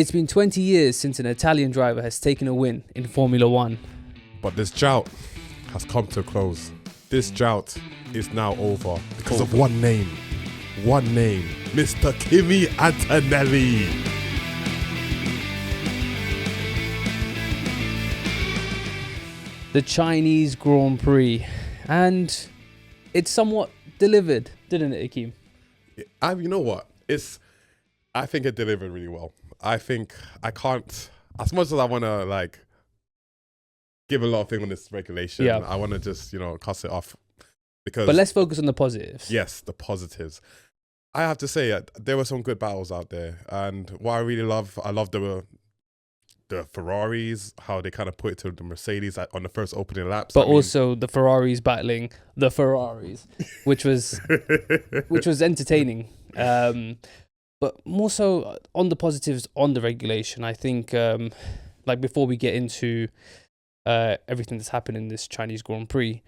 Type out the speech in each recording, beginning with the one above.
It's been 20 years since an Italian driver has taken a win in Formula One. But this drought has come to a close. This drought is now over because of one name, Mr. Kimi Antonelli. The Chinese Grand Prix. And it's somewhat delivered, didn't it, Akeem? You know what? I think it delivered really well. I think I can't, as much as I want to give a lot of things on this regulation, I want to just, cuss it off. But let's focus on the positives. Yes, the positives. I have to say, there were some good battles out there. And what I really love, I love the Ferraris, how they kind of put it to the Mercedes on the first opening laps. But also the Ferraris battling the Ferraris, which was entertaining. But more so on the positives on the regulation, I think, before we get into everything that's happened in this Chinese Grand Prix,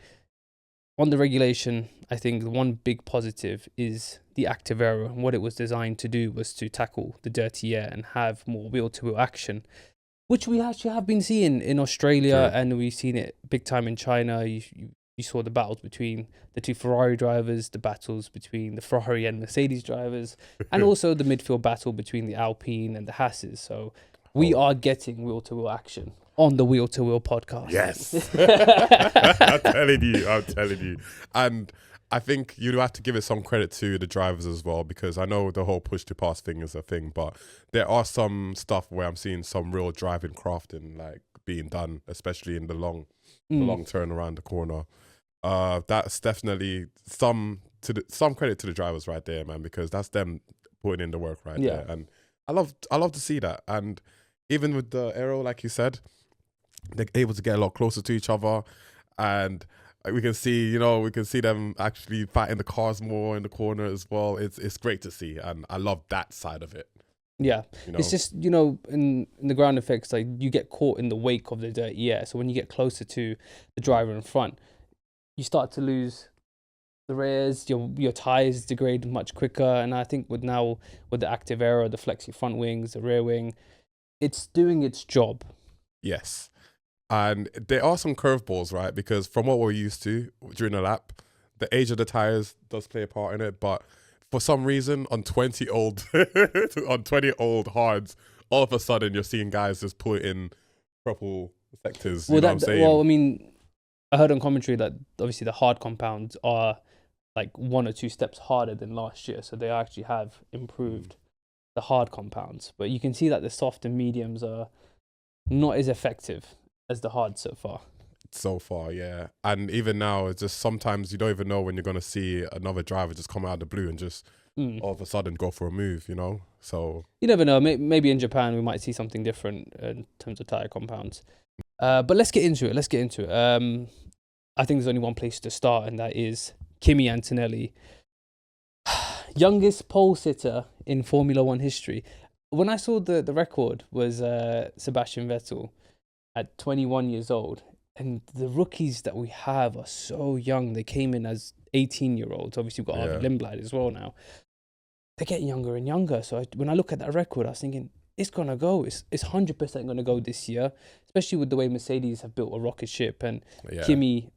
on the regulation, I think the one big positive is the active aero. And what it was designed to do was to tackle the dirty air and have more wheel-to-wheel action, which we actually have been seeing in Australia. True. And we've seen it big time in China. You saw the battles between the two Ferrari drivers, the battles between the Ferrari and Mercedes drivers, and also the midfield battle between the Alpine and the Hasses. So we are getting wheel-to-wheel action on the Wheel-to-Wheel podcast. Yes. I'm telling you. And I think you have to give it some credit to the drivers as well, because I know the whole push to pass thing is a thing, but there are some stuff where I'm seeing some real driving crafting being done, especially in the long turn around the corner. That's definitely some credit to the drivers right there, man, because that's them putting in the work there. And I love to see that. And even with the aero, like you said, they're able to get a lot closer to each other, and we can see them actually fighting the cars more in the corner as well. It's great to see, and I love that side of it. Yeah, it's just, in the ground effects, you get caught in the wake of the dirty air. So when you get closer to the driver in front, you start to lose the rears, your tires degrade much quicker. And I think with the active aero, the flexi front wings, the rear wing, it's doing its job. Yes. And there are some curveballs, right? Because from what we're used to during a lap, the age of the tires does play a part in it. But for some reason, on 20 old hards, all of a sudden you're seeing guys just put in purple sectors. You know what I'm saying? Well, I mean, I heard on commentary that obviously the hard compounds are 1 or 2 steps harder than last year. So they actually have improved the hard compounds. But you can see that the soft and mediums are not as effective as the hard so far, yeah. And even now, it's just sometimes you don't even know when you're going to see another driver just come out of the blue and just all of a sudden go for a move, So you never know. Maybe in Japan we might see something different in terms of tire compounds. But let's get into it. I think there's only one place to start, and that is Kimi Antonelli, youngest pole sitter in Formula One history. When I saw the record was Sebastian Vettel at 21 years old, and the rookies that we have are so young. They came in as 18-year-olds. Obviously, we've got Arvid Lindblad as well now. They're getting younger and younger. So when I look at that record, I was thinking, it's going to go. It's 100% going to go this year, especially with the way Mercedes have built a rocket ship. And Kimi,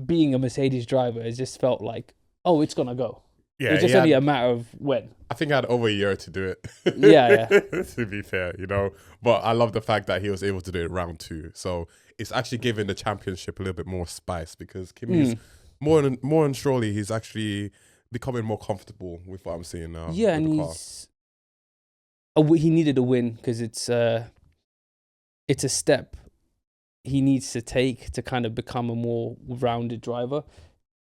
being a Mercedes driver, it just felt like, it's going to go. Yeah, it's just only a matter of when. I think I had over a year to do it. Yeah. To be fair, But I love the fact that he was able to do it round 2. So it's actually giving the championship a little bit more spice, because Kimi's more and surely he's actually becoming more comfortable with what I'm seeing now. Yeah, and he needed a win, because it's a step he needs to take to kind of become a more rounded driver,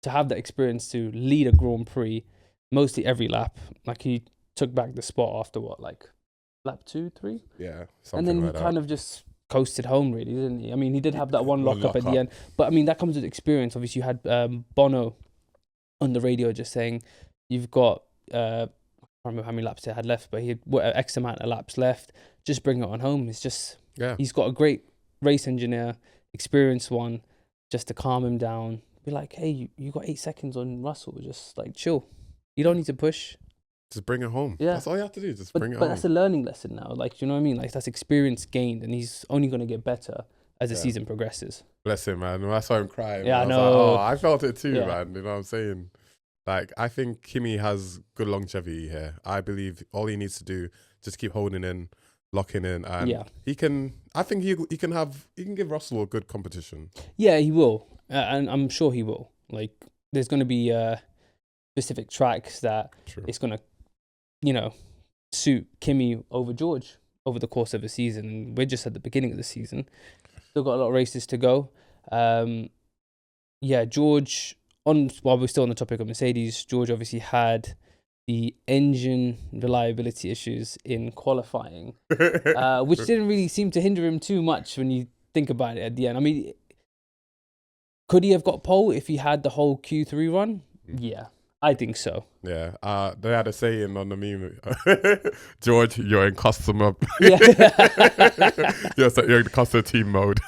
to have that experience to lead a Grand Prix mostly every lap. He took back the spot after lap 2, 3? Yeah, and then he kind of just coasted home, really, didn't he? I mean, he did have that one lock-up at the end, but I mean, that comes with experience. Obviously, you had Bono on the radio just saying, you've got I can't remember how many laps he had left, but he had X amount of laps left, just bring it on home. It's just he's got a great race engineer, experienced one, just to calm him down, be like, hey, you got 8 seconds on Russell, just chill. You don't need to push. Just bring it home. Yeah. That's all you have to do. Just But, bring it but home. that's a learning lesson now. Like, do you know what I mean? Like, that's experience gained, and he's only going to get better as the season progresses. Bless him, man. When I saw him crying, Yeah, I was know. like, oh, I felt it too, Yeah. man. You know what I'm saying? Like, I think Kimi has good longevity here. I believe all he needs to do, just keep holding in, locking in, and he can. I think he can give Russell a good competition. Yeah, he will, and I'm sure he will. Like, there's going to be specific tracks that it's going to, suit Kimi over George over the course of a season. And we're just at the beginning of the season. Still got a lot of races to go. George, while we're still on the topic of Mercedes, George obviously had the engine reliability issues in qualifying, which didn't really seem to hinder him too much when you think about it at the end. I mean, could he have got pole if he had the whole Q3 run? Yeah, I think so. Yeah, they had a saying on the meme, George, you're in customer. Yeah. You're in customer team mode.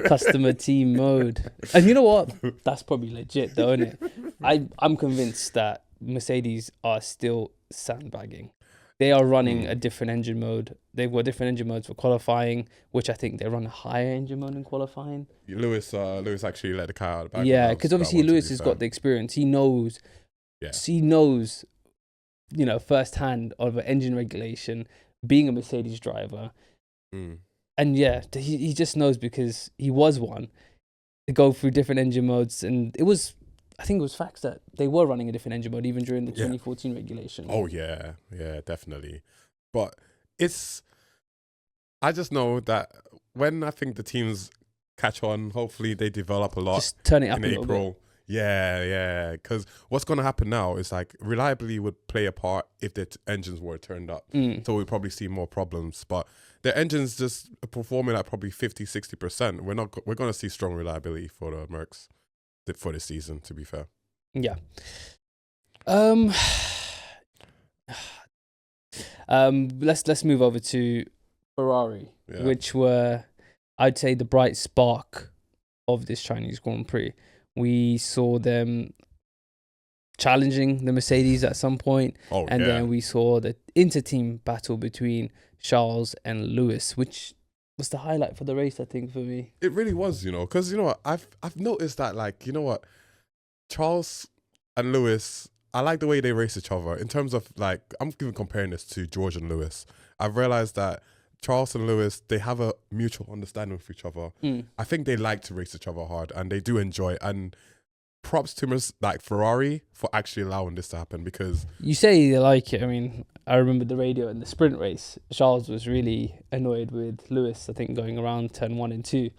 Customer team mode. And you know what? That's probably legit though, isn't it? I'm convinced that Mercedes are still sandbagging. They are running a different engine mode. They've got different engine modes for qualifying, which I think they run a higher engine mode in qualifying. Lewis actually let the car out of the bag. Yeah, because obviously Lewis has got the experience. He knows. Yeah. He knows, firsthand of engine regulation, being a Mercedes driver. And he just knows because he was one to go through different engine modes. And I think it was facts that they were running a different engine mode even during the 2014 regulation. Oh, yeah, definitely. But I just know that when I think the teams catch on, hopefully they develop a lot. Just turn it up in a little April. bit. Yeah. Because what's going to happen now is like reliability would play a part if the engines were turned up. So we'd probably see more problems. But the engines just performing at probably 50-60%. We're going to see strong reliability for the Mercs for this season, to be fair. Yeah. Let's move over to Ferrari, which were, I'd say, the bright spark of this Chinese Grand Prix. We saw them challenging the Mercedes at some point, then we saw the inter-team battle between Charles and Lewis, which was the highlight for the race, I think, for me. It really was, because I've noticed that, like, Charles and Lewis, I like the way they race each other in terms of, like, I'm even comparing this to George and Lewis. I've realized that Charles and Lewis, they have a mutual understanding with each other. I think they like to race each other hard and they do enjoy it. And props to like Ferrari for actually allowing this to happen, because you say they like it. I mean, I remember the radio in the sprint race. Charles was really annoyed with Lewis, I think, going around turn 1 and 2.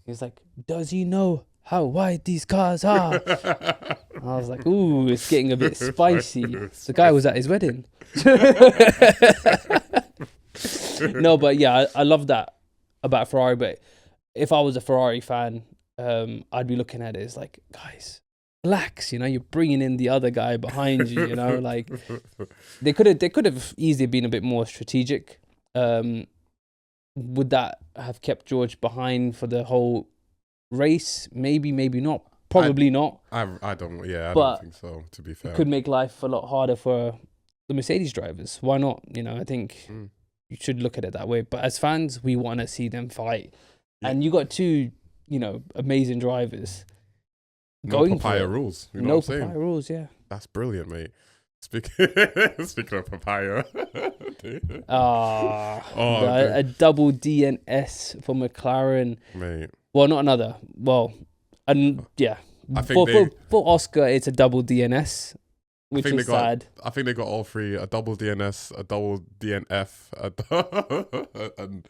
He's like, does he know how wide these cars are? I was like, ooh, it's getting a bit spicy. The guy was at his wedding. No, but yeah, I love that about Ferrari. But if I was a Ferrari fan, I'd be looking at it as like, guys, relax. You're bringing in the other guy behind you. Like they could have easily been a bit more strategic. Would that have kept George behind for the whole race? Maybe not. Probably not. I don't think so, to be fair. It could make life a lot harder for the Mercedes drivers. Why not? I think you should look at it that way. But as fans, we want to see them fight. Yeah. And you got two, amazing drivers. No papaya rules. You know what I'm saying? No papaya rules, yeah. That's brilliant, mate. Speaking of papaya. A double DNS for McLaren. Mate. Well, not another. Well, yeah. I think for Oscar, it's a double DNS, which is sad. I think they got all three: a double DNS, a double DNF, and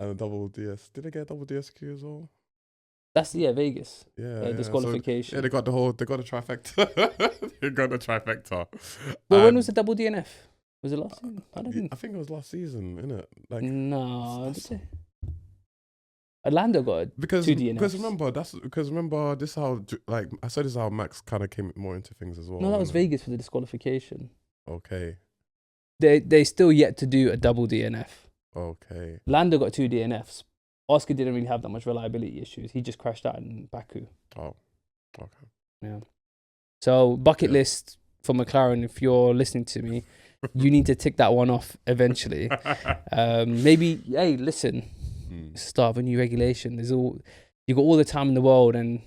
a double DS. Did they get a double DSQ as well? That's Vegas. Yeah, disqualification. So, they got the trifecta. They got the trifecta. Well, when was the double DNF? Was it last season? I think it was last season, innit? Like, no, Orlando got two DNFs. Because remember, this is how, like, I said, this is how Max kind of came more into things as well. No, that was Vegas for the disqualification. Okay. They still yet to do a double DNF. Okay. Lando got 2 DNFs. Oscar didn't really have that much reliability issues. He just crashed out in Baku. Oh, okay. Yeah. So bucket list for McLaren, if you're listening to me, you need to tick that one off eventually. Maybe, hey, listen, it's the start of a new regulation. You got all the time in the world, and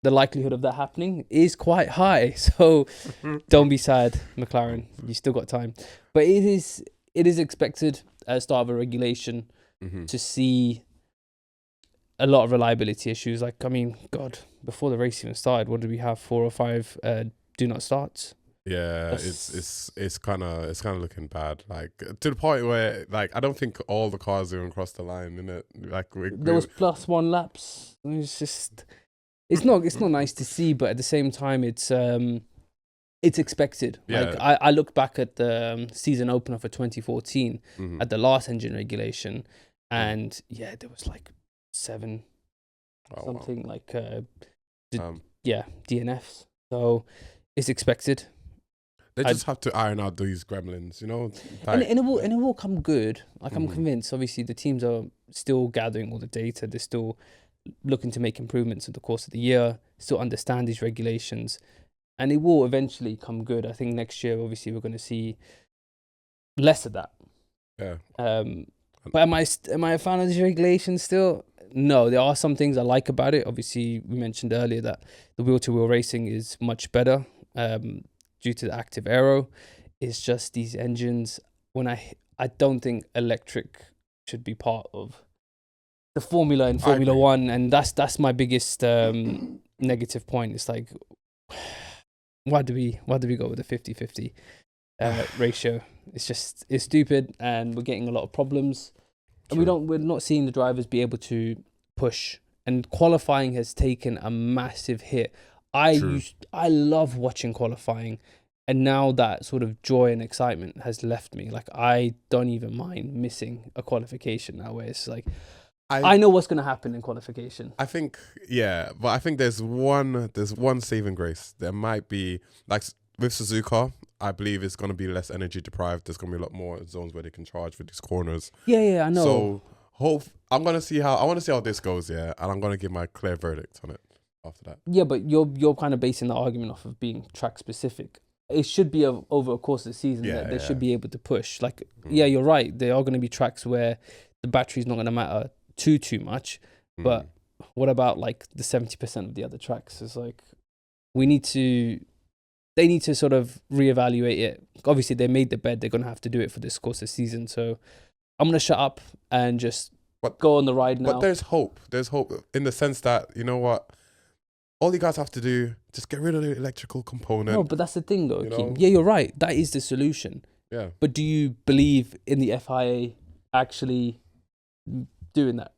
the likelihood of that happening is quite high. So don't be sad, McLaren. You still got time. But it is expected at the start of a regulation to see a lot of reliability issues. Like, I mean, God, before the race even started, what did we have? 4 or 5 do not starts. Yeah, it's kind of looking bad. Like, to the point where, like, I don't think all the cars even crossed the line, innit? Like, there was +1 laps. It's just, it's not nice to see, but at the same time, it's expected. Yeah. Like, I looked back at the season opener for 2014 at the last engine regulation, and yeah, there was like 7 something like DNFs. So it's expected. They just have to iron out these gremlins, you know. Like, and it will come good. Like, I'm convinced. Obviously, the teams are still gathering all the data. They're still looking to make improvements in the course of the year. Still understand these regulations, and it will eventually come good. I think next year, obviously, we're going to see less of that. Yeah. But am I a fan of these regulations still? No, there are some things I like about it. Obviously, we mentioned earlier that the wheel-to-wheel racing is much better. Due to the active aero. It's just these engines, when I don't think electric should be part of the formula in Formula One, and that's my biggest negative point. It's like, why do we go with a 50-50 ratio? It's stupid, and we're getting a lot of problems. True. And we're not seeing the drivers be able to push, and qualifying has taken a massive hit. I love watching qualifying, and now that sort of joy and excitement has left me. Like, I don't even mind missing a qualification now, where it's like, I know what's going to happen in qualification. I think, yeah, but I think there's one saving grace. There might be, like with Suzuka, I believe it's going to be less energy deprived. There's going to be a lot more zones where they can charge with these corners. Yeah, I know. So I want to see how this goes, yeah, and I'm going to give my clear verdict on it after that. Yeah, but you're kind of basing the argument off of being track specific. It should be over a course of the season that they should be able to push. Like, yeah, you're right. There are going to be tracks where the battery's not going to matter too much. But what about like the 70% of the other tracks? It's like, they need to sort of reevaluate it. Obviously, they made the bed. They're going to have to do it for this course of the season. So I'm going to shut up and just go on the ride now. But there's hope. There's hope in the sense that, you know what? All you guys have to do, just get rid of the electrical component. No, but that's the thing, though, Kim. Yeah, you're right. That is the solution. Yeah. But do you believe in the FIA actually doing that?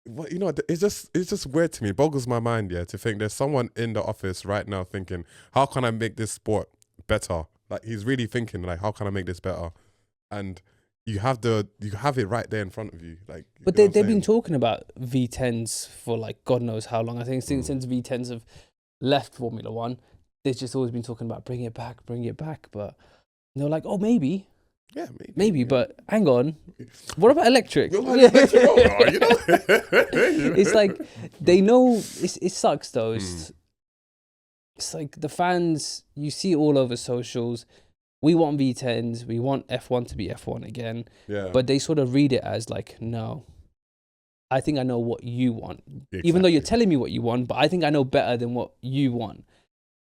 Well, you know, it's just weird to me. It boggles my mind, yeah, to think there's someone in the office right now thinking, how can I make this sport better? Like, he's really thinking, like, how can I make this better? And you have it right there in front of you. Like, but they've been talking about V10s for like God knows how long. I think since V10s have left Formula One, they've just always been talking about bring it back. But they're like, oh, maybe. Yeah, maybe. But hang on, what about electric? It's like, they know it sucks though. It's like the fans, you see all over socials. We want V10s. We want F1 to be F1 again. Yeah. But they sort of read it as like, no, I think I know what you want. Exactly. Even though you're telling me what you want, but I think I know better than what you want.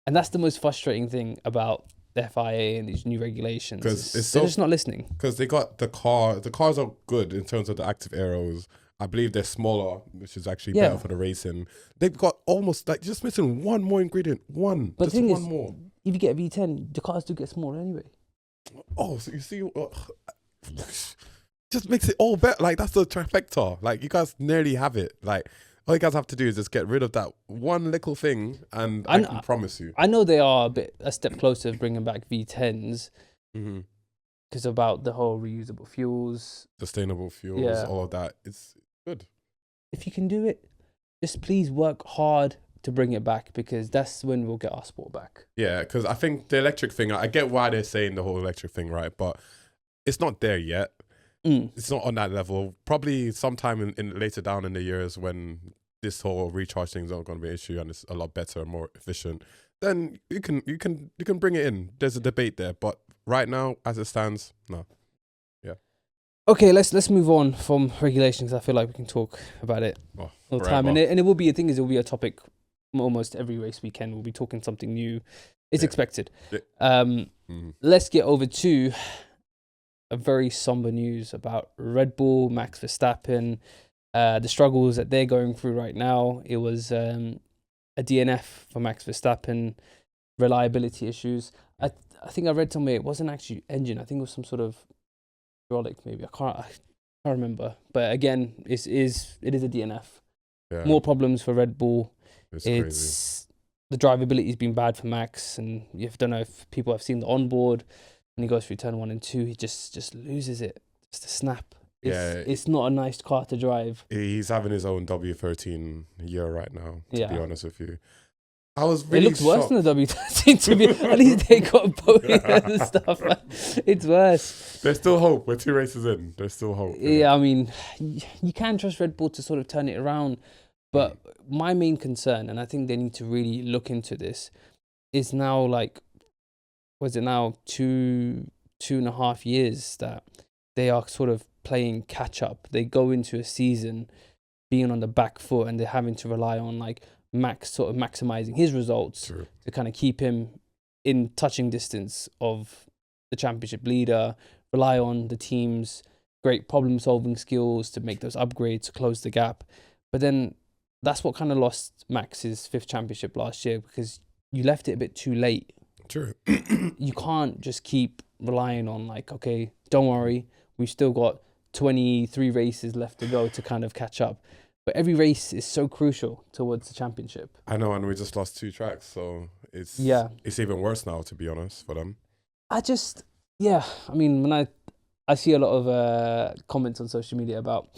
And that's the most frustrating thing about the FIA and these new regulations. Because they're just not listening. Because they got the cars are good in terms of the active aeros. I believe they're smaller, which is actually better for the racing. They've got almost like just missing one more ingredient. But just one more. If you get a V10, the cars do get smaller anyway. Oh, so you see, just makes it all better. Like, that's the trifecta. Like, you guys nearly have it. Like, all you guys have to do is just get rid of that one little thing, and I can promise you. I know they are a step closer to bringing back V10s. Because about the whole reusable fuels, sustainable fuels, all of that. It's good. If you can do it, just please work hard to bring it back, because that's when we'll get our sport back. Yeah, because I think the electric thing, I get why they're saying the whole electric thing, right? But it's not there yet. It's not on that level. Probably sometime in later down in the years when this whole recharge thing is not going to be an issue and it's a lot better and more efficient, then you can bring it in. There's a debate there, but right now, as it stands, no. Okay, let's move on from regulations. I feel like we can talk about it all the time, and it will be. The thing is, it will be a topic almost every race weekend. We'll be talking something new. It's expected. Let's get over to a very somber news about Red Bull, Max Verstappen, the struggles that they're going through right now. It was a DNF for Max Verstappen, reliability issues. I think I read somewhere it wasn't actually engine. I think it was some sort of hydraulic, maybe. I can't remember. But again, it is a DNF. Yeah. More problems for Red Bull. It's crazy. The drivability has been bad for Max, and I don't know if people have seen the onboard. When he goes through turn 1 and 2, he just loses it. Just a snap. It's not a nice car to drive. He's having his own W13 year right now, to be honest with you. I was really It looks worse than the W13 to be. At least they got a podium and stuff. It's worse. There's still hope. We're 2 races in. There's still hope. Yeah, I mean, you can trust Red Bull to sort of turn it around. But my main concern, and I think they need to really look into this, is now was it now 2.5 years that they are sort of playing catch up. They go into a season being on the back foot, and they're having to rely on Max sort of maximizing his results to kind of keep him in touching distance of the championship leader, rely on the team's great problem solving skills to make those upgrades to close the gap. But then that's what kind of lost Max's 5th championship last year, because you left it a bit too late. True. You can't just keep relying on okay, don't worry, we've still got 23 races left to go to kind of catch up. But every race is so crucial towards the championship. I know, and we just lost 2 tracks, so it's even worse now, to be honest, for them. I mean, when I see a lot of comments on social media about,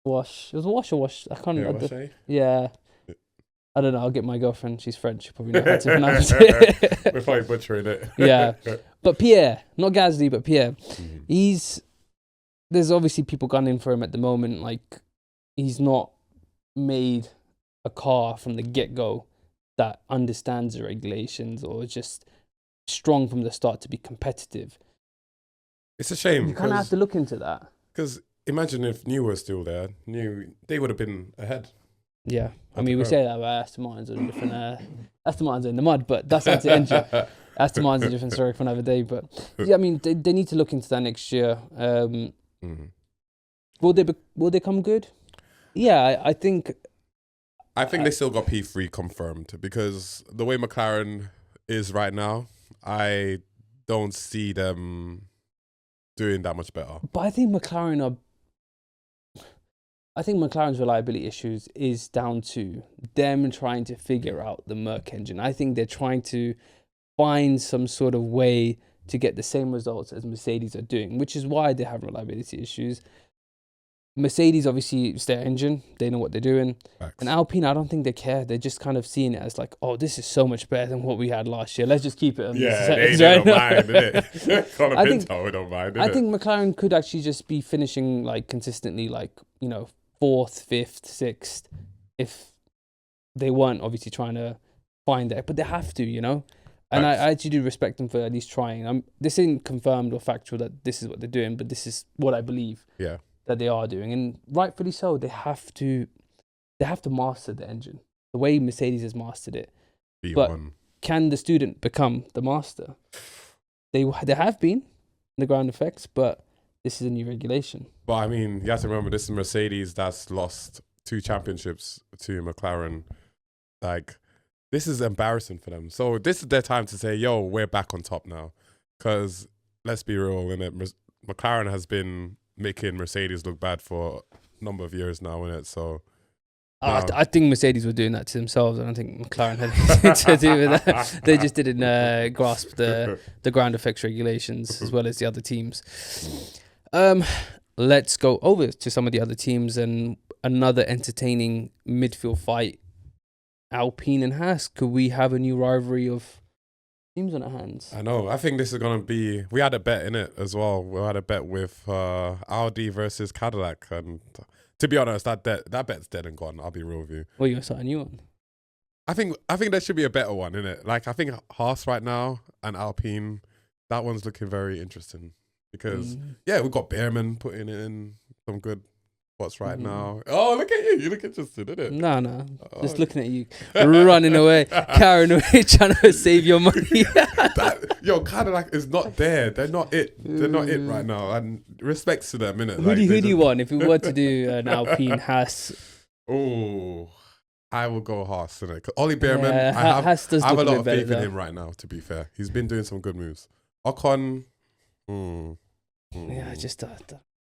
wash. It was a wash or wash. I can't remember. Yeah. I don't know. I'll get my girlfriend. She's French. She'll probably know how to pronounce it. We're probably butchering it. Yeah. But Pierre, not Gasly, but Pierre, there's obviously people gunning for him at the moment. He's not made a car from the get-go that understands the regulations or is just strong from the start to be competitive. It's a shame. You kind of have to look into that. Because imagine if New was still there. They would have been ahead. Yeah. I mean, we say that about Aston Martin's a different... Aston Martin's in the mud, but that's not the engine. Aston Martin's a different story for another day. But yeah, I mean, they need to look into that next year. Will they come good? Yeah, I think they still got P3 confirmed, because the way McLaren is right now, I don't see them doing that much better. But I think McLaren's reliability issues is down to them trying to figure out the Merc engine. I think they're trying to find some sort of way to get the same results as Mercedes are doing, which is why they have reliability issues. Mercedes, obviously, it's their engine. They know what they're doing. Facts. And Alpine, I don't think they care. They're just kind of seeing it as this is so much better than what we had last year. Let's just keep it on they don't mind, innit? Colin Pinto don't mind, innit? I think McLaren could actually just be finishing consistently 4th, 5th, 6th, if they weren't obviously trying to find that. But they have to, And I actually do respect them for at least trying. This isn't confirmed or factual that this is what they're doing, but this is what I believe. Yeah. That they are doing, and rightfully so. They have to master the engine the way Mercedes has mastered it. B1. But can the student become the master? They have been the ground effects, but this is a new regulation. But I mean, you have to remember, this is Mercedes that's lost 2 championships to McLaren. This is embarrassing for them. So this is their time to say, "Yo, we're back on top now." Because let's be real, innit? McLaren has been making Mercedes look bad for a number of years now, innit? So I think Mercedes were doing that to themselves. I don't think McLaren had anything to do with that. They just didn't grasp the ground effects regulations as well as the other teams. Let's go over to some of the other teams and another entertaining midfield fight. Alpine and Haas. Could we have a new rivalry of teams on our hands? I know. I think this is going to be... We had a bet in it as well. We had a bet with Audi versus Cadillac. And to be honest, that bet's dead and gone. I'll be real with you. Well, you're going to start a new one? I think there should be a better one, innit? Like I think Haas right now and Alpine, that one's looking very interesting because we've got Behrman putting in some good spots right now. Oh, look at you! You look interested, innit? No, just looking at you, running away, carrying away, trying to save your money. Kind of like it's not there. They're not it. They're not it right now. And respects to them, innit? Who do you want if we were to do an Alpine Haas? Oh. I will go Haas, innit? 'Cause Ollie Behrman, I have a lot of faith in him right now, to be fair. He's been doing some good moves. Ocon, yeah,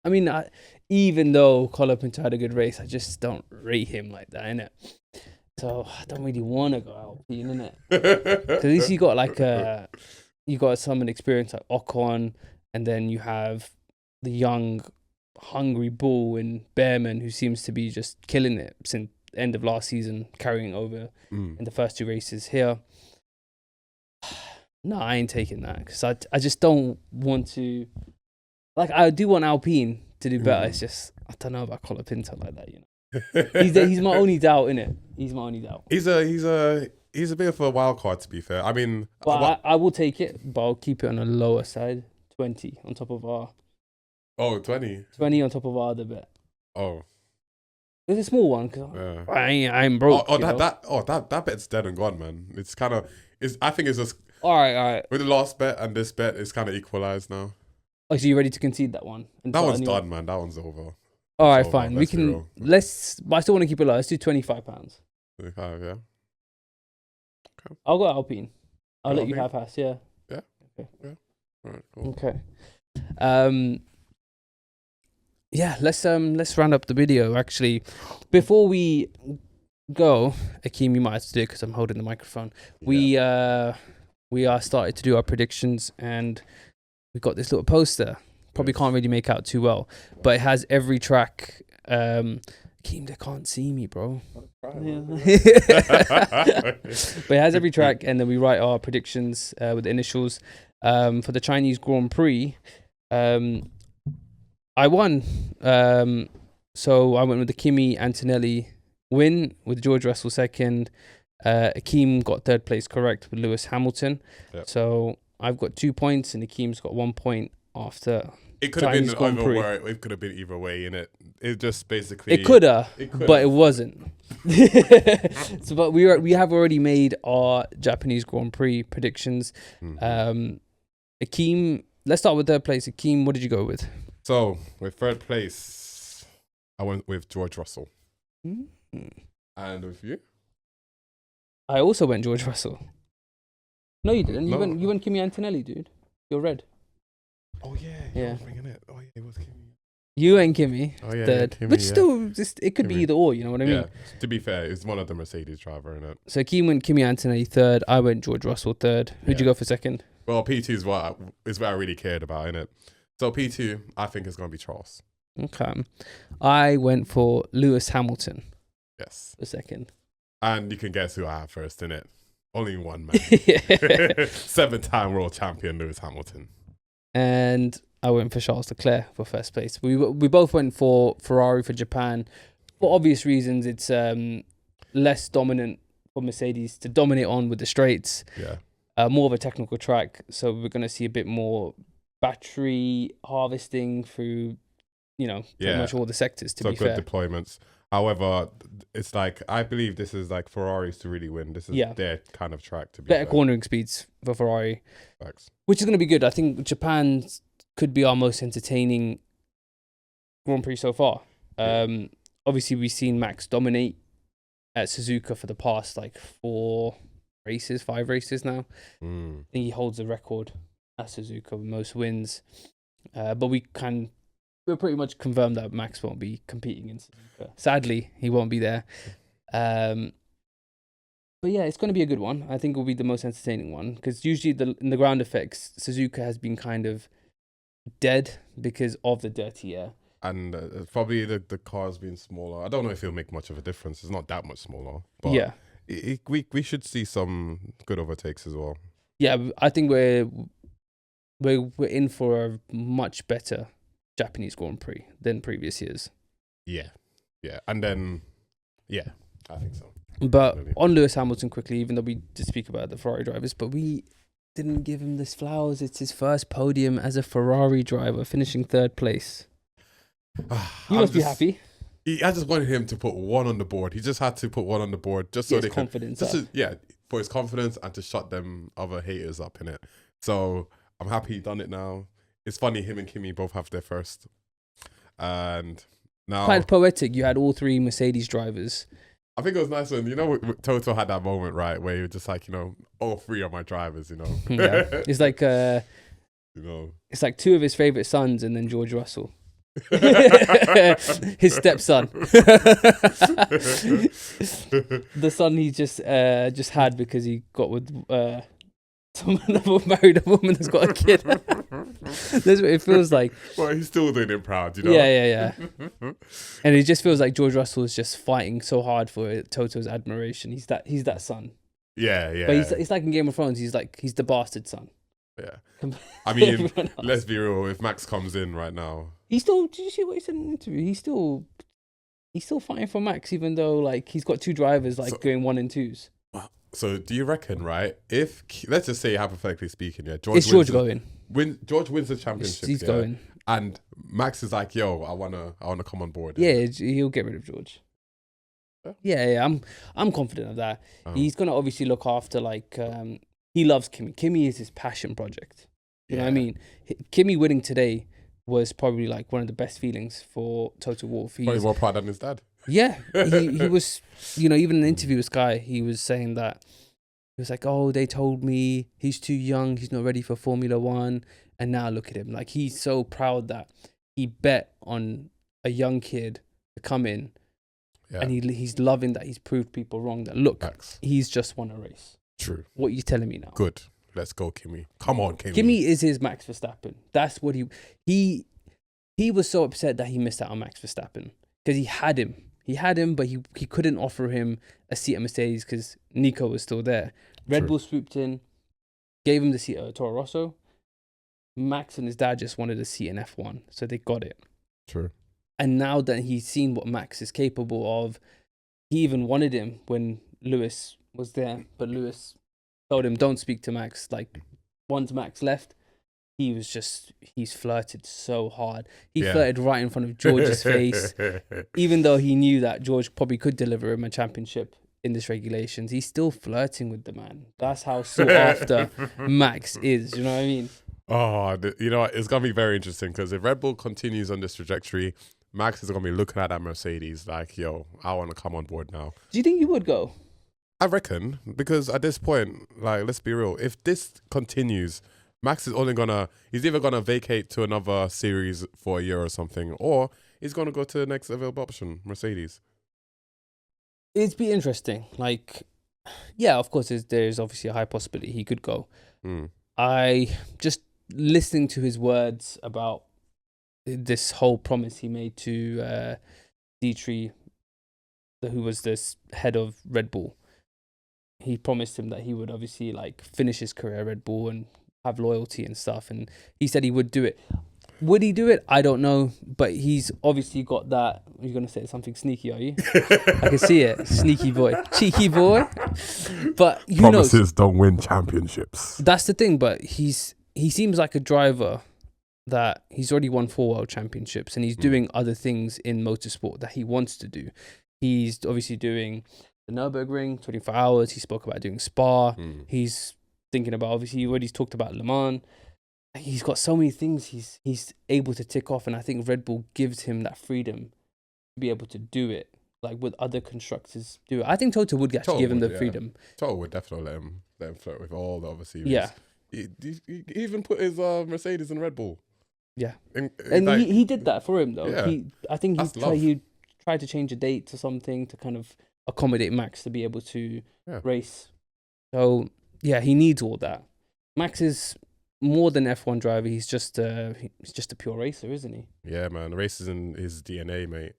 I mean, even though Colapinto had a good race, I just don't rate him like that, innit? So I don't really want to go Alpine, innit? Because at least you got like you got some experience like Ocon, and then you have the young, hungry bull in Behrman, who seems to be just killing it since end of last season, carrying over in the first 2 races here. No, I ain't taking that because I just don't want to. Like, I do want Alpine to do better. It's just I don't know about Colapinto like that, you know. He's my only doubt, innit? He's my only doubt. He's a bit of a wild card, to be fair. I mean, but I will take it, but I'll keep it on the lower side. 20 on top of our. Oh, 20. 20 on top of our other bet. Oh. It's a small one because I ain't broke. That bet's dead and gone, man. It's kind of I think it's just all right. With the last bet and this bet, it's kind of equalized now. Oh, so you ready to concede that one? That one's done, man. That one's over. All right, fine. We can but I still want to keep it low. Let's do £25. 25, yeah. Okay. I'll go Alpine. I'll let you have Haas. Yeah. Yeah. Okay. Yeah. All right. Cool. Okay. Yeah, let's round up the video. Actually, before we go, Akeem, you might have to do it because I'm holding the microphone. Yeah. We are started to do our predictions, and we got this little poster. Probably can't really make out too well, but it has every track. Akeem, they can't see me, bro. Yeah. But it has every track, and then we write our predictions with the initials. For the Chinese Grand Prix, I won. So I went with the Kimi Antonelli win, with George Russell second. Akeem got 3rd place correct with Lewis Hamilton. Yep. So I've got 2 points and Akeem's got 1 point after. It could have been over. It could have been either way, innit? It just basically. It could have, but it wasn't. So, but we have already made our Japanese Grand Prix predictions. Akeem, let's start with 3rd place. Akeem, what did you go with? So, with 3rd place, I went with George Russell. And with you? I also went George Russell. No, you didn't. You went Kimi Antonelli, dude. You're red. Oh, yeah. Bringing it. Oh, yeah, it was Kimi. You and Kimi, oh, yeah, 3rd. Kimi, Which still, it could be either or, you know what I mean? Yeah, to be fair, it's one of the Mercedes driver, innit? So, Akeem went Kimi Antonelli 3rd. I went George Russell 3rd. Who'd you go for 2nd? Well, P2 is what I really cared about, innit? So P2, I think it's going to be Charles. Okay. I went for Lewis Hamilton. Yes. For 2nd. And you can guess who I have first, innit? Only one man. 7-time world champion Lewis Hamilton. And I went for Charles Leclerc for 1st place. We both went for Ferrari for Japan. For obvious reasons, it's less dominant for Mercedes to dominate on with the straights. Yeah. More of a technical track. So we're going to see a bit more battery harvesting through, pretty much all the sectors, to be fair. So good deployments. However, it's like, I believe this is like Ferraris to really win. This is their kind of track to be better cornering speeds for Ferrari. Facts. Which is going to be good. I think Japan could be our most entertaining Grand Prix so far. Obviously, we've seen Max dominate at Suzuka for the past 5 races now. I think he holds the record at Suzuka with most wins. But we're pretty much confirmed that Max won't be competing in Suzuka. Sadly, he won't be there. But yeah, it's going to be a good one. I think it will be the most entertaining one because usually in the ground effects, Suzuka has been kind of dead because of the dirty air. And probably the car's being smaller. I don't know if it'll make much of a difference. It's not that much smaller. But yeah. We should see some good overtakes as well. Yeah, I think we're in for a much better Japanese Grand Prix than previous years. Yeah. And then, I think so. But Definitely. on Lewis Hamilton quickly, even though we did speak about the Ferrari drivers, but we didn't give him this flowers. It's his first podium as a Ferrari driver, finishing third place. You must be happy. I just wanted him to put one on the board. He just had to put one on the board just so they confidence. for his confidence and to shut them other haters up in it. So I'm happy he done it now. It's funny, him and Kimi both have their first. And now Quite poetic. You had all three Mercedes drivers. I think it was nice when, Toto had that moment, right, where he was just like, all three of my drivers, Yeah. It's like it's like two of his favorite sons and then George Russell. His stepson. The son he just had because he got with someone married a woman that's got a kid. That's what it feels like. Well, he's still doing it proud, Yeah. And it just feels like George Russell is just fighting so hard for Toto's admiration. He's that son. Yeah. But it's like in Game of Thrones. He's the bastard son. Yeah. I mean, let's be real. If Max comes in right now, did you see what he said in an interview? He's still fighting for Max, even though like he's got two drivers going 1 and 2s. So do you reckon, right? If let's just say hypothetically speaking, George going? George wins the championship. He's going, and Max is like, "Yo, I wanna come on board." Yeah, he'll get rid of George. Yeah. I'm confident of that. He's gonna obviously look after he loves Kimi. Kimi is his passion project. You know what I mean? Kimi winning today was probably like one of the best feelings for Toto Wolff. He's more proud than his dad. Yeah, he was, even in an interview with Sky, he was saying that, he was like, oh, they told me he's too young, he's not ready for Formula One, and now look at him. Like, he's so proud that he bet on a young kid to come in, and he's loving that he's proved people wrong, that look, he's just won a race. True. What are you telling me now? Good. Let's go, Kimi. Come on, Kimi. Kimi is his Max Verstappen. That's what he was so upset that he missed out on Max Verstappen because he had him. He had him, but he couldn't offer him a seat at Mercedes because Nico was still there. Red Bull swooped in, gave him the seat at Toro Rosso. Max and his dad just wanted a seat in F1, so they got it. True. And now that he's seen what Max is capable of, he even wanted him when Lewis was there, but Lewis told him, don't speak to Max. Like, once Max left, he's flirted so hard. He flirted right in front of George's face. Even though he knew that George probably could deliver him a championship in this regulations, he's still flirting with the man. That's how sought after Max is. You know what I mean? Oh, it's going to be very interesting because if Red Bull continues on this trajectory, Max is going to be looking at that Mercedes like, yo, I want to come on board now. Do you think you would go? I reckon, because at this point, like, let's be real, if this continues, Max is he's either gonna vacate to another series for a year or something, or he's gonna go to the next available option, Mercedes. It'd be interesting. Like, yeah, of course, there's obviously a high possibility he could go. I just listening to his words about this whole promise he made to Dietrich, who was this head of Red Bull. He promised him that he would obviously finish his career at Red Bull and have loyalty and stuff, and he said he would do it. Would he do it? I don't know, but he's obviously got that. You're gonna say something sneaky, are you? I can see it, sneaky boy, cheeky boy. But promises don't win championships. That's the thing. But he seems like a driver that he's already won 4 world championships, and he's doing other things in motorsport that he wants to do. He's obviously doing the Nürburgring, 24 hours. He spoke about doing Spa. He's thinking about, obviously, he already talked about Le Mans. He's got so many things he's able to tick off, and I think Red Bull gives him that freedom to be able to do it, like with other constructors do it. I think Toto would actually give him the freedom. Toto would definitely let him flirt with all the other series. Yeah. He even put his Mercedes in Red Bull. Yeah. And he did that for him, though. Yeah. I think he tried to change a date to something to kind of accommodate Max to be able to race. So, yeah, he needs all that. Max is more than F1 driver. He's just a pure racer, isn't he? Yeah, man. Races in his DNA, mate.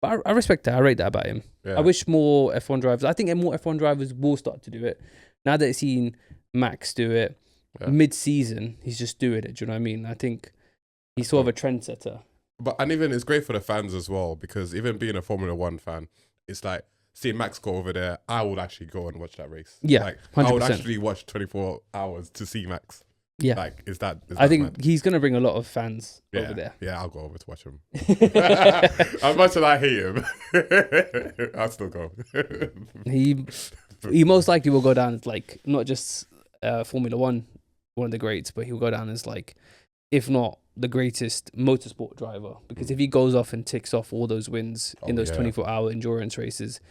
But I respect that. I rate that about him. Yeah. I wish more F1 drivers. I think more F1 drivers will start to do it. Now that I've seen Max do it mid-season, he's just doing it. Do you know what I mean? I think he's sort of a trendsetter. And even it's great for the fans as well, because even being a Formula One fan, it's like seeing Max go over there, I would actually go and watch that race. Yeah, like I would 100%. actually watch 24 hours to see Max. Yeah, like is that I think mad? he's gonna bring a lot of fans Yeah, over there. yeah, I'll go over to watch him. As much as I hate him, I'll still go. He most likely will go down as like not just Formula One of the greats, but he'll go down as like, if not the greatest motorsport driver, because if he goes off and ticks off all those wins in those 24-hour endurance races,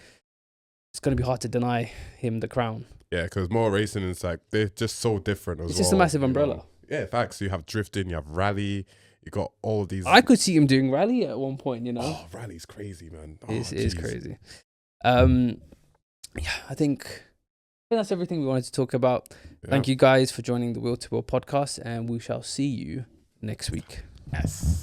it's going to be hard to deny him the crown. Yeah, because more racing is like, they're just so different as well. It's just a massive umbrella. Know? Yeah, facts. You have drifting, you have rally, you got all these. I could see him doing rally at one point, Oh, rally's crazy, man. Oh, it is crazy. Yeah, I think that's everything we wanted to talk about. Yeah. Thank you guys for joining the Wheel to Wheel podcast, and we shall see you next week. Yes.